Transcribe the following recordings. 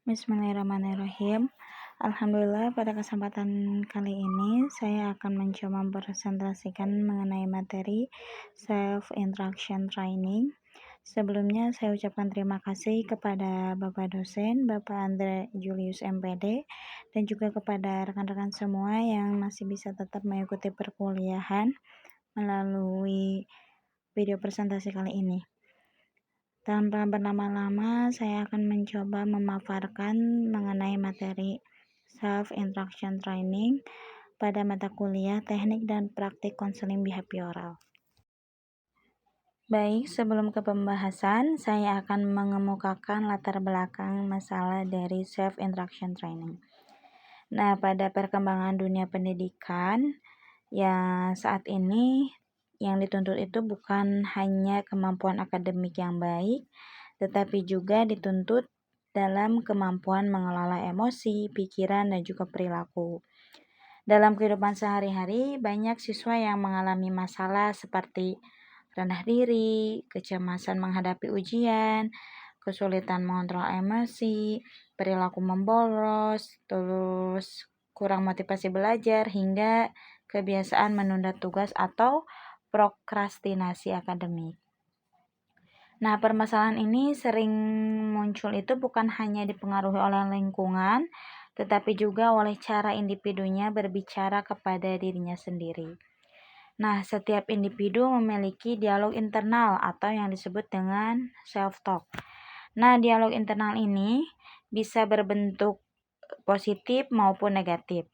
Bismillahirrahmanirrahim. Alhamdulillah, pada kesempatan kali ini saya akan mencoba mempresentasikan mengenai materi self interaction training. Sebelumnya saya ucapkan terima kasih kepada Bapak dosen, Bapak Andre Julius MPD, dan juga kepada rekan-rekan semua yang masih bisa tetap mengikuti perkuliahan melalui video presentasi kali ini. Tanpa berlama-lama, saya akan mencoba memaparkan mengenai materi self-interaction training pada mata kuliah teknik dan praktik konseling behavioral. Baik, sebelum ke pembahasan, saya akan mengemukakan latar belakang masalah dari self-interaction training. Nah, pada perkembangan dunia pendidikan, ya saat ini yang dituntut itu bukan hanya kemampuan akademik yang baik, tetapi juga dituntut dalam kemampuan mengelola emosi, pikiran, dan juga perilaku. Dalam kehidupan sehari-hari, banyak siswa yang mengalami masalah seperti rendah diri, kecemasan menghadapi ujian, kesulitan mengontrol emosi, perilaku membolos, terus kurang motivasi belajar, hingga kebiasaan menunda tugas atau prokrastinasi akademik. Nah, permasalahan ini sering muncul itu bukan hanya dipengaruhi oleh lingkungan, tetapi juga oleh cara individunya berbicara kepada dirinya sendiri. Nah, setiap individu memiliki dialog internal atau yang disebut dengan self-talk. Nah, dialog internal ini bisa berbentuk positif maupun negatif.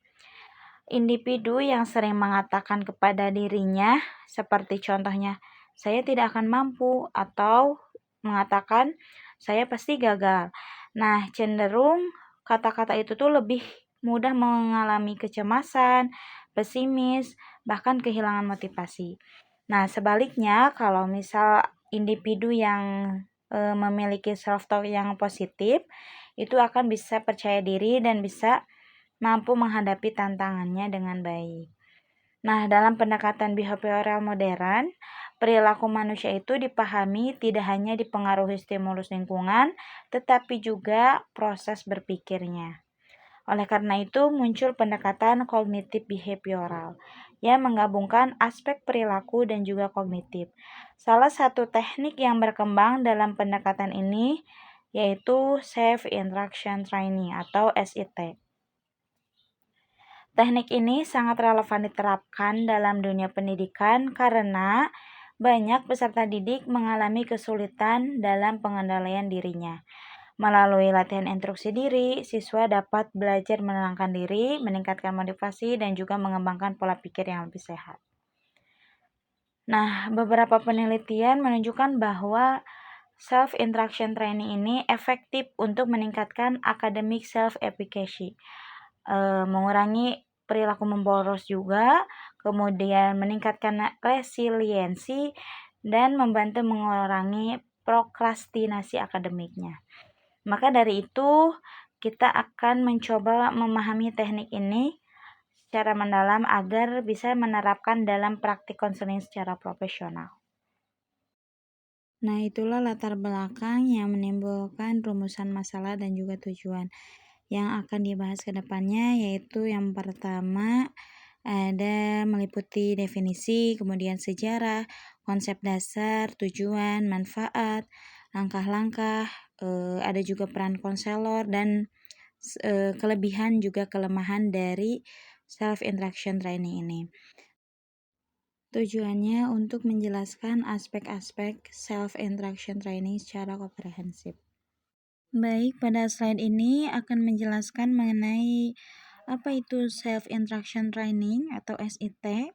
Individu yang sering mengatakan kepada dirinya, seperti contohnya, saya tidak akan mampu, atau mengatakan, saya pasti gagal. Nah, cenderung kata-kata itu tuh lebih mudah mengalami kecemasan, pesimis, bahkan kehilangan motivasi. Nah, sebaliknya, kalau misal individu yang memiliki self-talk yang positif, itu akan bisa percaya diri dan bisa mampu menghadapi tantangannya dengan baik. Nah, dalam pendekatan behavioral modern, perilaku manusia itu dipahami tidak hanya dipengaruhi stimulus lingkungan, tetapi juga proses berpikirnya. Oleh karena itu, muncul pendekatan kognitif behavioral yang menggabungkan aspek perilaku dan juga kognitif. Salah satu teknik yang berkembang dalam pendekatan ini yaitu self-interaction training atau SIT. Teknik ini sangat relevan diterapkan dalam dunia pendidikan karena banyak peserta didik mengalami kesulitan dalam pengendalian dirinya. Melalui latihan instruksi diri, siswa dapat belajar menenangkan diri, meningkatkan motivasi, dan juga mengembangkan pola pikir yang lebih sehat. Nah, beberapa penelitian menunjukkan bahwa self-interaction training ini efektif untuk meningkatkan academic self-efficacy, mengurangi perilaku memboros juga, kemudian meningkatkan resiliensi, dan membantu mengurangi prokrastinasi akademiknya. Maka dari itu, kita akan mencoba memahami teknik ini secara mendalam agar bisa menerapkan dalam praktik konseling secara profesional. Nah, itulah latar belakang yang menimbulkan rumusan masalah dan juga tujuan yang akan dibahas ke depannya, yaitu yang pertama ada meliputi definisi, kemudian sejarah, konsep dasar, tujuan, manfaat, langkah-langkah, ada juga peran konselor dan kelebihan juga kelemahan dari self interaction training ini. Tujuannya untuk menjelaskan aspek-aspek self interaction training secara komprehensif. Baik, pada slide ini akan menjelaskan mengenai apa itu self interaction training atau SIT.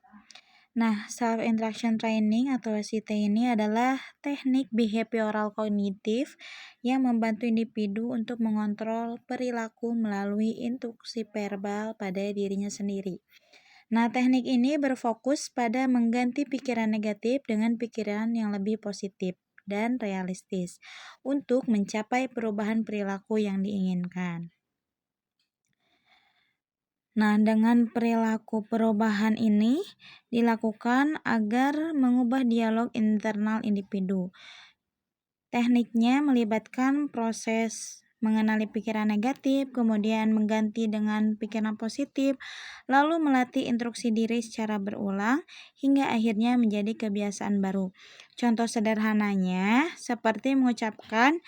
Nah, self interaction training atau SIT ini adalah teknik behavioral kognitif yang membantu individu untuk mengontrol perilaku melalui instruksi verbal pada dirinya sendiri. Nah, teknik ini berfokus pada mengganti pikiran negatif dengan pikiran yang lebih positif dan realistis untuk mencapai perubahan perilaku yang diinginkan. Nah, dengan perilaku perubahan ini dilakukan agar mengubah dialog internal individu. Tekniknya melibatkan proses mengenali pikiran negatif, kemudian mengganti dengan pikiran positif, lalu melatih instruksi diri secara berulang, hingga akhirnya menjadi kebiasaan baru. Contoh sederhananya, seperti mengucapkan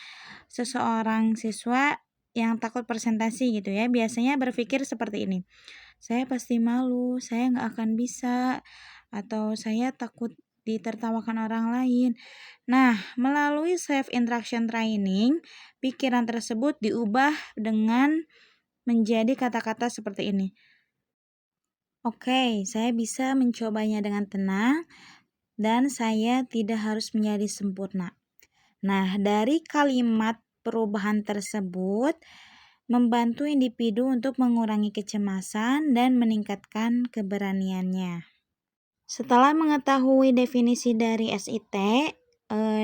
seseorang siswa yang takut presentasi gitu ya, biasanya berpikir seperti ini, saya pasti malu, saya nggak akan bisa, atau saya takut ditertawakan orang lain. Nah, melalui self interaction training, pikiran tersebut diubah dengan menjadi kata-kata seperti ini. Oke, saya bisa mencobanya dengan tenang dan saya tidak harus menjadi sempurna. Nah, dari kalimat perubahan tersebut membantu individu untuk mengurangi kecemasan dan meningkatkan keberaniannya. Setelah mengetahui definisi dari SIT,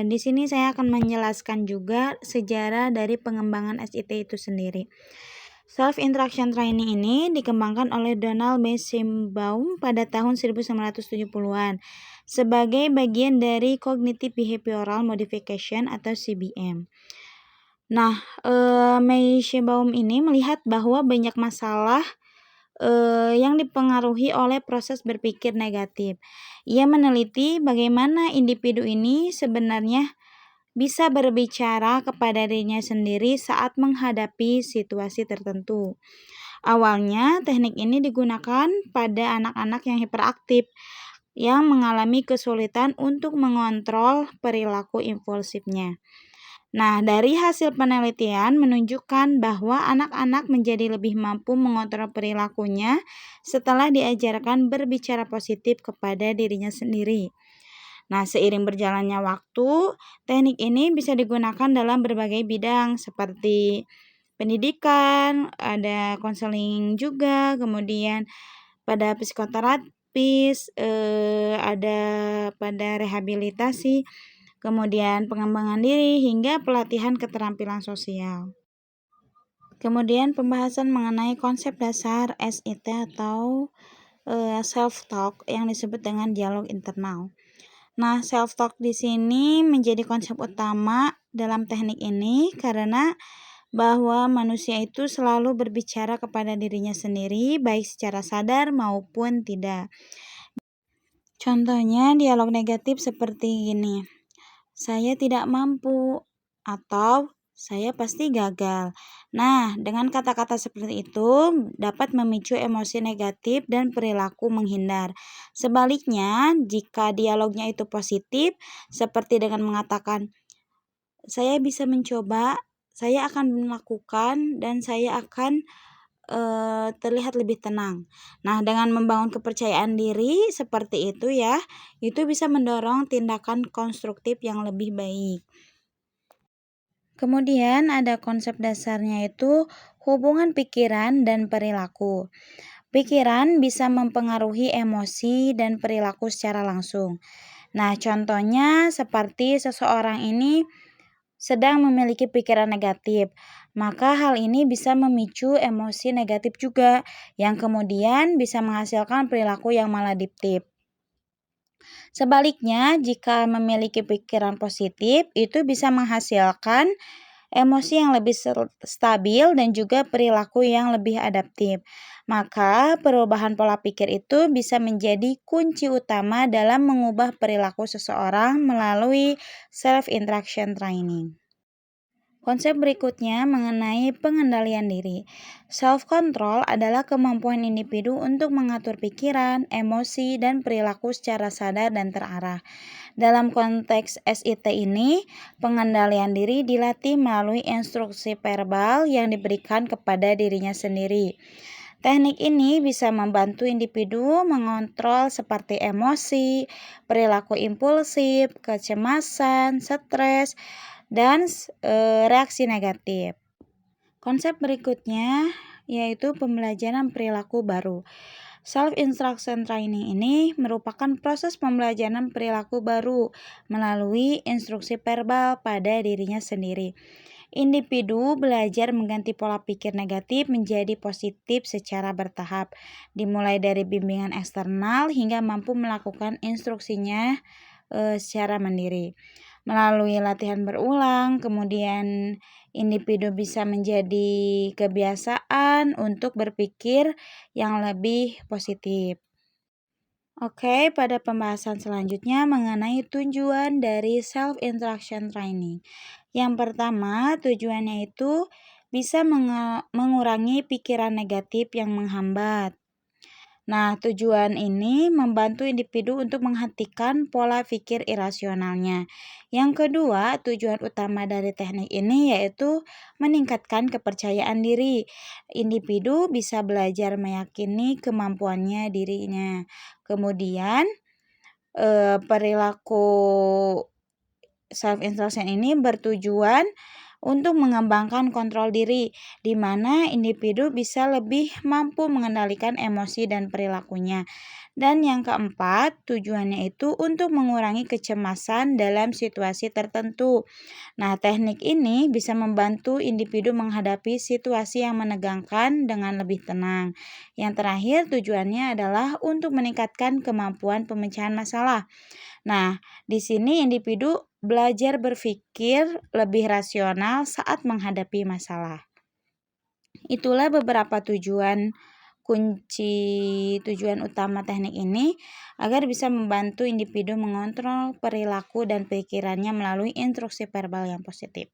di sini saya akan menjelaskan juga sejarah dari pengembangan SIT itu sendiri. Self Interaction Training ini dikembangkan oleh Donald Meissenbaum pada tahun 1970-an sebagai bagian dari Cognitive Behavioral Modification atau CBM. Nah, Meissenbaum ini melihat bahwa banyak masalah yang dipengaruhi oleh proses berpikir negatif. Ia meneliti bagaimana individu ini sebenarnya bisa berbicara kepada dirinya sendiri saat menghadapi situasi tertentu. Awalnya, teknik ini digunakan pada anak-anak yang hiperaktif yang mengalami kesulitan untuk mengontrol perilaku impulsifnya. Nah, dari hasil penelitian menunjukkan bahwa anak-anak menjadi lebih mampu mengontrol perilakunya setelah diajarkan berbicara positif kepada dirinya sendiri. Nah, seiring berjalannya waktu, teknik ini bisa digunakan dalam berbagai bidang seperti pendidikan, ada konseling juga, kemudian pada psikoterapis, ada pada rehabilitasi, kemudian pengembangan diri hingga pelatihan keterampilan sosial. Kemudian pembahasan mengenai konsep dasar SIT atau self-talk yang disebut dengan dialog internal. Nah, self-talk di sini menjadi konsep utama dalam teknik ini karena bahwa manusia itu selalu berbicara kepada dirinya sendiri baik secara sadar maupun tidak. Contohnya dialog negatif seperti ini. Saya tidak mampu atau saya pasti gagal. Nah, dengan kata-kata seperti itu dapat memicu emosi negatif dan perilaku menghindar. Sebaliknya, jika dialognya itu positif, seperti dengan mengatakan, saya bisa mencoba, saya akan melakukan, dan saya akan terlihat lebih tenang. Nah, dengan membangun kepercayaan diri seperti itu ya, itu bisa mendorong tindakan konstruktif yang lebih baik. Kemudian ada konsep dasarnya itu hubungan pikiran dan perilaku. Pikiran bisa mempengaruhi emosi dan perilaku secara langsung. Nah, contohnya seperti seseorang ini sedang memiliki pikiran negatif, maka hal ini bisa memicu emosi negatif juga, yang kemudian bisa menghasilkan perilaku yang maladaptif. Sebaliknya, jika memiliki pikiran positif, itu bisa menghasilkan emosi yang lebih stabil dan juga perilaku yang lebih adaptif. Maka, perubahan pola pikir itu bisa menjadi kunci utama dalam mengubah perilaku seseorang melalui self-interaction training. Konsep berikutnya mengenai pengendalian diri. Self-control adalah kemampuan individu untuk mengatur pikiran, emosi, dan perilaku secara sadar dan terarah. Dalam konteks SIT ini, pengendalian diri dilatih melalui instruksi verbal yang diberikan kepada dirinya sendiri. Teknik ini bisa membantu individu mengontrol seperti emosi, perilaku impulsif, kecemasan, stres, dan reaksi negatif. Konsep berikutnya yaitu pembelajaran perilaku baru. Self-instruction training ini merupakan proses pembelajaran perilaku baru melalui instruksi verbal pada dirinya sendiri. Individu belajar mengganti pola pikir negatif menjadi positif secara bertahap, dimulai dari bimbingan eksternal hingga mampu melakukan instruksinya secara mandiri. Melalui latihan berulang, kemudian individu bisa menjadi kebiasaan untuk berpikir yang lebih positif. Oke, pada pembahasan selanjutnya mengenai tujuan dari self-interaction training. Yang pertama, tujuannya itu bisa mengurangi pikiran negatif yang menghambat. Nah, tujuan ini membantu individu untuk menghentikan pola pikir irasionalnya. Yang kedua, tujuan utama dari teknik ini yaitu meningkatkan kepercayaan diri. Individu bisa belajar meyakini kemampuannya dirinya. Kemudian, perilaku self-instruction ini bertujuan untuk mengembangkan kontrol diri, di mana individu bisa lebih mampu mengendalikan emosi dan perilakunya. Dan yang keempat, tujuannya itu untuk mengurangi kecemasan dalam situasi tertentu. Nah, teknik ini bisa membantu individu menghadapi situasi yang menegangkan dengan lebih tenang. Yang terakhir, tujuannya adalah untuk meningkatkan kemampuan pemecahan masalah. Nah, di sini individu belajar berpikir lebih rasional saat menghadapi masalah. Itulah beberapa tujuan utama teknik ini agar bisa membantu individu mengontrol perilaku dan pikirannya melalui instruksi verbal yang positif.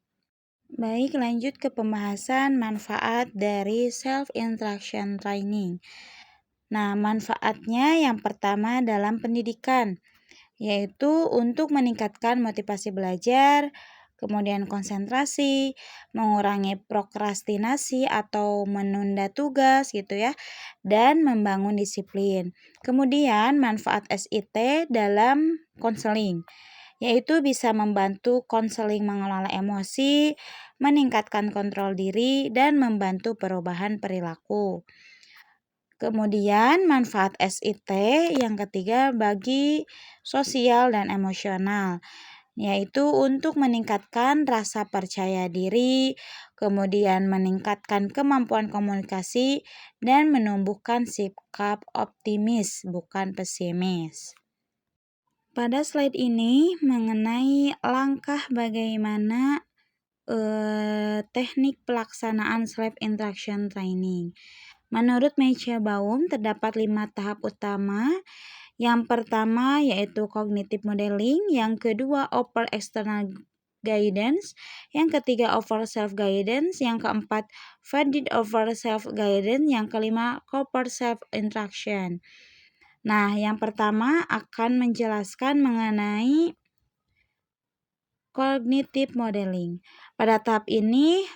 Baik, lanjut ke pembahasan manfaat dari self-instruction training. Nah, manfaatnya yang pertama dalam pendidikan, yaitu untuk meningkatkan motivasi belajar, kemudian konsentrasi, mengurangi prokrastinasi atau menunda tugas gitu ya, dan membangun disiplin. Kemudian manfaat SIT dalam konseling, yaitu bisa membantu konseling mengelola emosi, meningkatkan kontrol diri, dan membantu perubahan perilaku. Kemudian manfaat SIT yang ketiga bagi sosial dan emosional, yaitu untuk meningkatkan rasa percaya diri, kemudian meningkatkan kemampuan komunikasi, dan menumbuhkan sikap optimis bukan pesimis. Pada slide ini mengenai langkah bagaimana teknik pelaksanaan self-instruction training. Menurut Baum, terdapat 5 tahap utama. Yang pertama yaitu cognitive modeling, yang kedua over external guidance, yang ketiga over self-guidance, yang keempat feeded over self-guidance, yang kelima cooper self-instruction. Nah, yang pertama akan menjelaskan mengenai cognitive modeling. Pada tahap ini,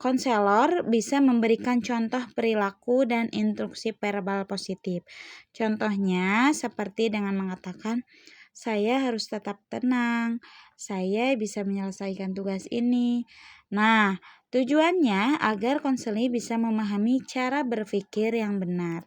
konselor bisa memberikan contoh perilaku dan instruksi verbal positif. Contohnya seperti dengan mengatakan, saya harus tetap tenang, saya bisa menyelesaikan tugas ini. Nah, tujuannya agar konselor bisa memahami cara berpikir yang benar.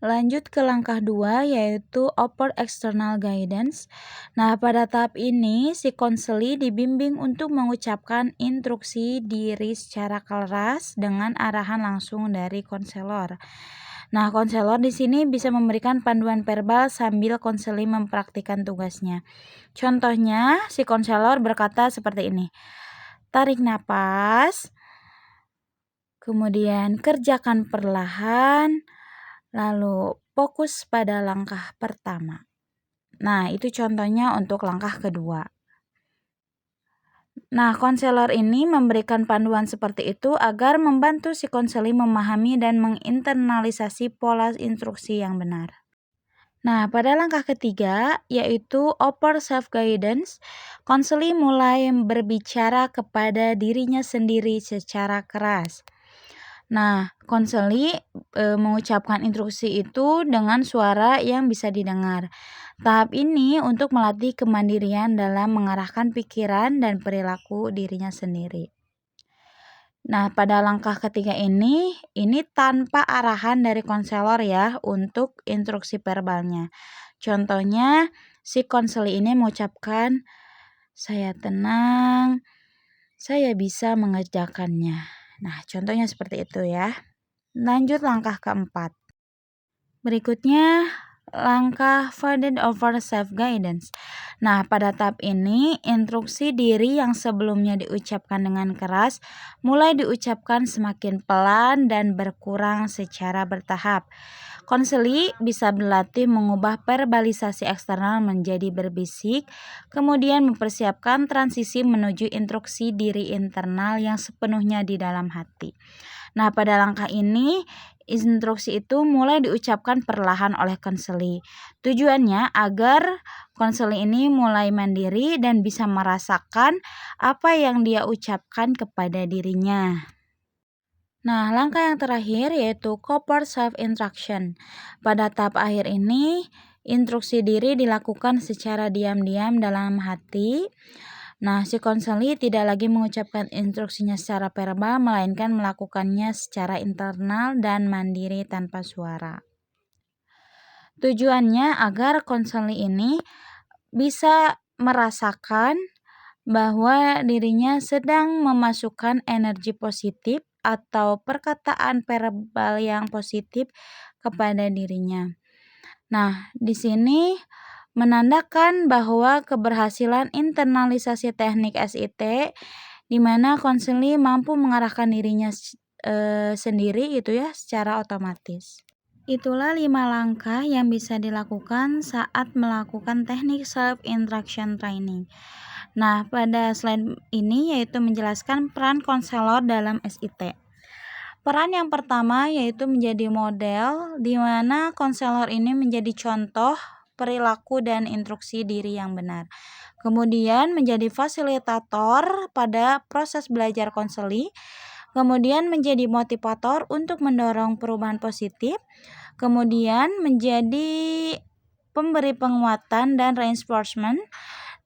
Lanjut ke langkah 2 yaitu upper external guidance. Nah, pada tahap ini si konseli dibimbing untuk mengucapkan instruksi diri secara keras dengan arahan langsung dari konselor. Nah, konselor di sini bisa memberikan panduan verbal sambil konseli mempraktikkan tugasnya. Contohnya, si konselor berkata seperti ini. Tarik napas, kemudian kerjakan perlahan, lalu fokus pada langkah pertama. Nah, itu contohnya untuk langkah kedua. Nah, konselor ini memberikan panduan seperti itu agar membantu si konseli memahami dan menginternalisasi pola instruksi yang benar. Nah, pada langkah ketiga, yaitu upper self-guidance, konseli mulai berbicara kepada dirinya sendiri secara keras. Nah, konseli mengucapkan instruksi itu dengan suara yang bisa didengar. Tahap ini untuk melatih kemandirian dalam mengarahkan pikiran dan perilaku dirinya sendiri. Nah, pada langkah ketiga ini tanpa arahan dari konselor ya untuk instruksi verbalnya. Contohnya, si konseli ini mengucapkan, saya tenang, saya bisa mengerjakannya. Nah, contohnya seperti itu ya. Lanjut langkah keempat. Berikutnya, langkah feeded over self-guidance. Nah, pada tahap ini, instruksi diri yang sebelumnya diucapkan dengan keras mulai diucapkan semakin pelan dan berkurang secara bertahap. Konseli bisa berlatih mengubah verbalisasi eksternal menjadi berbisik, kemudian mempersiapkan transisi menuju instruksi diri internal yang sepenuhnya di dalam hati. Nah, pada langkah ini, instruksi itu mulai diucapkan perlahan oleh konseli. Tujuannya agar konseli ini mulai mandiri dan bisa merasakan apa yang dia ucapkan kepada dirinya. Nah, langkah yang terakhir yaitu covert self-instruction. Pada tahap akhir ini, instruksi diri dilakukan secara diam-diam dalam hati. Nah, si konseli tidak lagi mengucapkan instruksinya secara verbal, melainkan melakukannya secara internal dan mandiri tanpa suara. Tujuannya agar konseli ini bisa merasakan bahwa dirinya sedang memasukkan energi positif atau perkataan verbal yang positif kepada dirinya. Nah, di sini menandakan bahwa keberhasilan internalisasi teknik SIT di mana konseli mampu mengarahkan dirinya sendiri gitu ya secara otomatis. Itulah 5 langkah yang bisa dilakukan saat melakukan teknik self-instruction training. Nah, pada slide ini yaitu menjelaskan peran konselor dalam SIT. Peran yang pertama yaitu menjadi model di mana konselor ini menjadi contoh perilaku dan instruksi diri yang benar. Kemudian menjadi fasilitator pada proses belajar konseli. Kemudian menjadi motivator untuk mendorong perubahan positif. Kemudian menjadi pemberi penguatan dan reinforcement.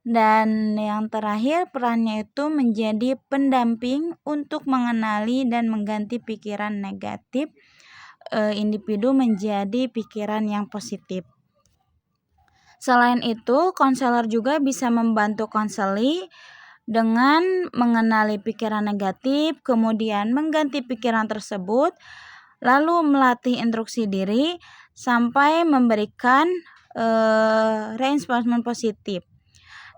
Dan yang terakhir perannya itu menjadi pendamping untuk mengenali dan mengganti pikiran negatif individu menjadi pikiran yang positif. Selain itu, konselor juga bisa membantu konseli dengan mengenali pikiran negatif, kemudian mengganti pikiran tersebut, lalu melatih instruksi diri sampai memberikan reinforcement positif.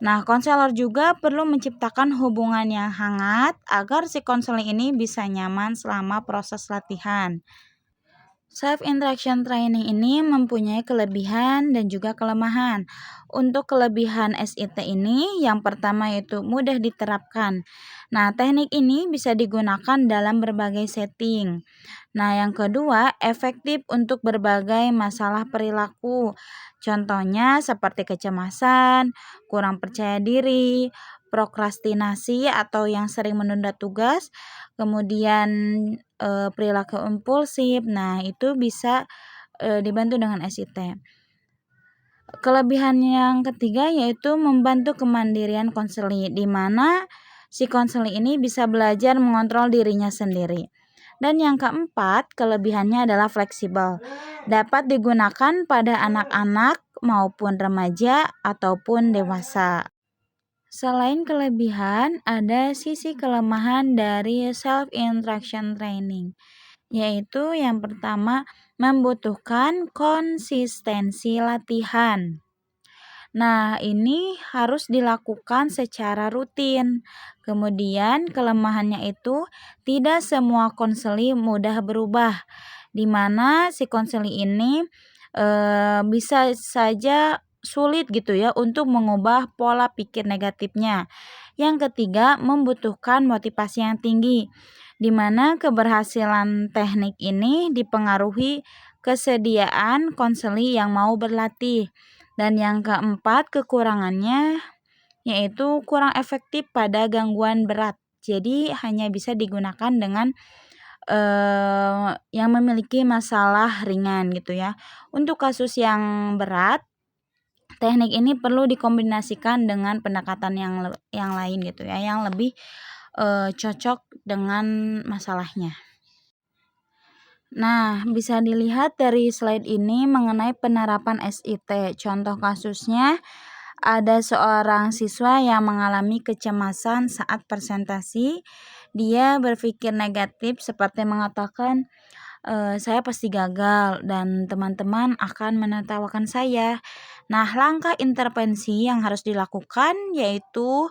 Nah, konselor juga perlu menciptakan hubungan yang hangat agar si konseling ini bisa nyaman selama proses latihan. Self-instruction training ini mempunyai kelebihan dan juga kelemahan. Untuk kelebihan SIT ini, yang pertama yaitu mudah diterapkan. Nah, teknik ini bisa digunakan dalam berbagai setting. Nah, yang kedua, efektif untuk berbagai masalah perilaku. Contohnya seperti kecemasan, kurang percaya diri, prokrastinasi atau yang sering menunda tugas, kemudian perilaku impulsif. Nah, itu bisa dibantu dengan SIT. Kelebihan yang ketiga yaitu membantu kemandirian konseli, di mana si konseli ini bisa belajar mengontrol dirinya sendiri. Dan yang keempat, kelebihannya adalah fleksibel. Dapat digunakan pada anak-anak maupun remaja ataupun dewasa. Selain kelebihan, ada sisi kelemahan dari self-instruction training, yaitu yang pertama membutuhkan konsistensi latihan. Nah, ini harus dilakukan secara rutin. Kemudian kelemahannya itu tidak semua konseli mudah berubah, di mana si konseli ini bisa saja sulit gitu ya untuk mengubah pola pikir negatifnya. Yang ketiga, membutuhkan motivasi yang tinggi, di mana keberhasilan teknik ini dipengaruhi kesediaan konseli yang mau berlatih. Dan yang keempat, kekurangannya yaitu kurang efektif pada gangguan berat. Jadi hanya bisa digunakan dengan yang memiliki masalah ringan gitu ya. Untuk kasus yang berat, teknik ini perlu dikombinasikan dengan pendekatan yang lain gitu ya, yang lebih cocok dengan masalahnya. Nah, bisa dilihat dari slide ini mengenai penerapan SIT. Contoh kasusnya, ada seorang siswa yang mengalami kecemasan saat presentasi. Dia berpikir negatif seperti mengatakan, saya pasti gagal dan teman-teman akan menertawakan saya. Nah, langkah intervensi yang harus dilakukan yaitu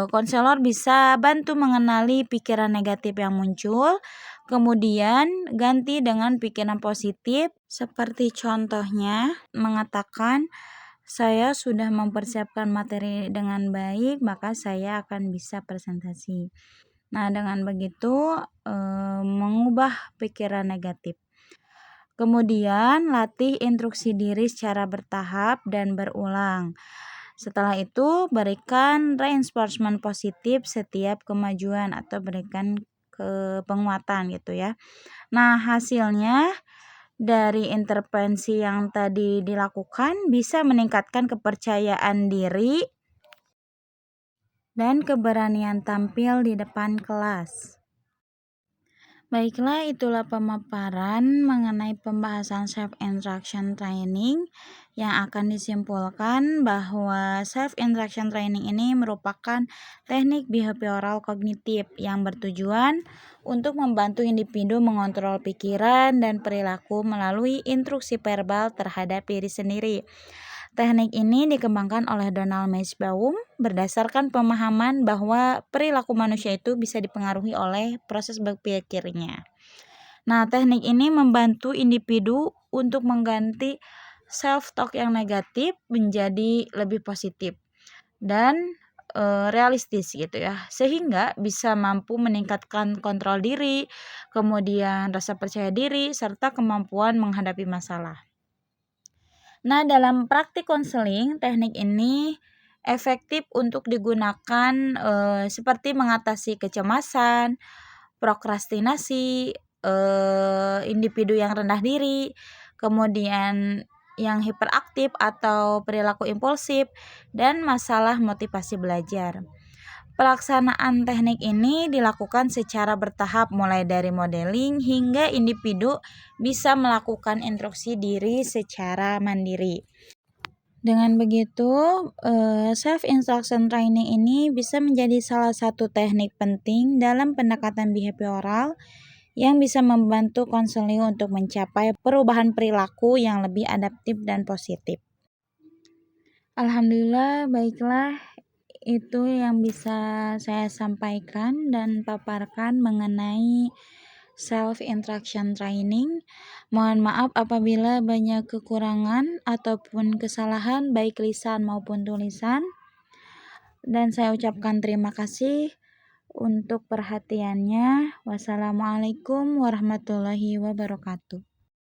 konselor bisa bantu mengenali pikiran negatif yang muncul, kemudian ganti dengan pikiran positif, seperti contohnya mengatakan, "Saya sudah mempersiapkan materi dengan baik, maka saya akan bisa presentasi." Nah, dengan begitu mengubah pikiran negatif. Kemudian latih instruksi diri secara bertahap dan berulang. Setelah itu berikan reinforcement positif setiap kemajuan atau berikan penguatan gitu ya. Nah, hasilnya dari intervensi yang tadi dilakukan bisa meningkatkan kepercayaan diri dan keberanian tampil di depan kelas. Baiklah, itulah pemaparan mengenai pembahasan self-instruction training yang akan disimpulkan bahwa self-instruction training ini merupakan teknik behavioral kognitif yang bertujuan untuk membantu individu mengontrol pikiran dan perilaku melalui instruksi verbal terhadap diri sendiri. Teknik ini dikembangkan oleh Donald Meisbaum berdasarkan pemahaman bahwa perilaku manusia itu bisa dipengaruhi oleh proses berpikirnya. Nah, teknik ini membantu individu untuk mengganti self-talk yang negatif menjadi lebih positif dan realistis gitu ya, sehingga bisa mampu meningkatkan kontrol diri, kemudian rasa percaya diri, serta kemampuan menghadapi masalah. Nah, dalam praktik konseling, teknik ini efektif untuk digunakan seperti mengatasi kecemasan, prokrastinasi, individu yang rendah diri, kemudian yang hiperaktif atau perilaku impulsif, dan masalah motivasi belajar. Pelaksanaan teknik ini dilakukan secara bertahap mulai dari modeling hingga individu bisa melakukan instruksi diri secara mandiri. Dengan begitu, self-instruction training ini bisa menjadi salah satu teknik penting dalam pendekatan behavioral yang bisa membantu konseling untuk mencapai perubahan perilaku yang lebih adaptif dan positif. Alhamdulillah, baiklah, itu yang bisa saya sampaikan dan paparkan mengenai self-instruction training. Mohon maaf apabila banyak kekurangan ataupun kesalahan baik lisan maupun tulisan. Dan saya ucapkan terima kasih untuk perhatiannya. Wassalamualaikum warahmatullahi wabarakatuh.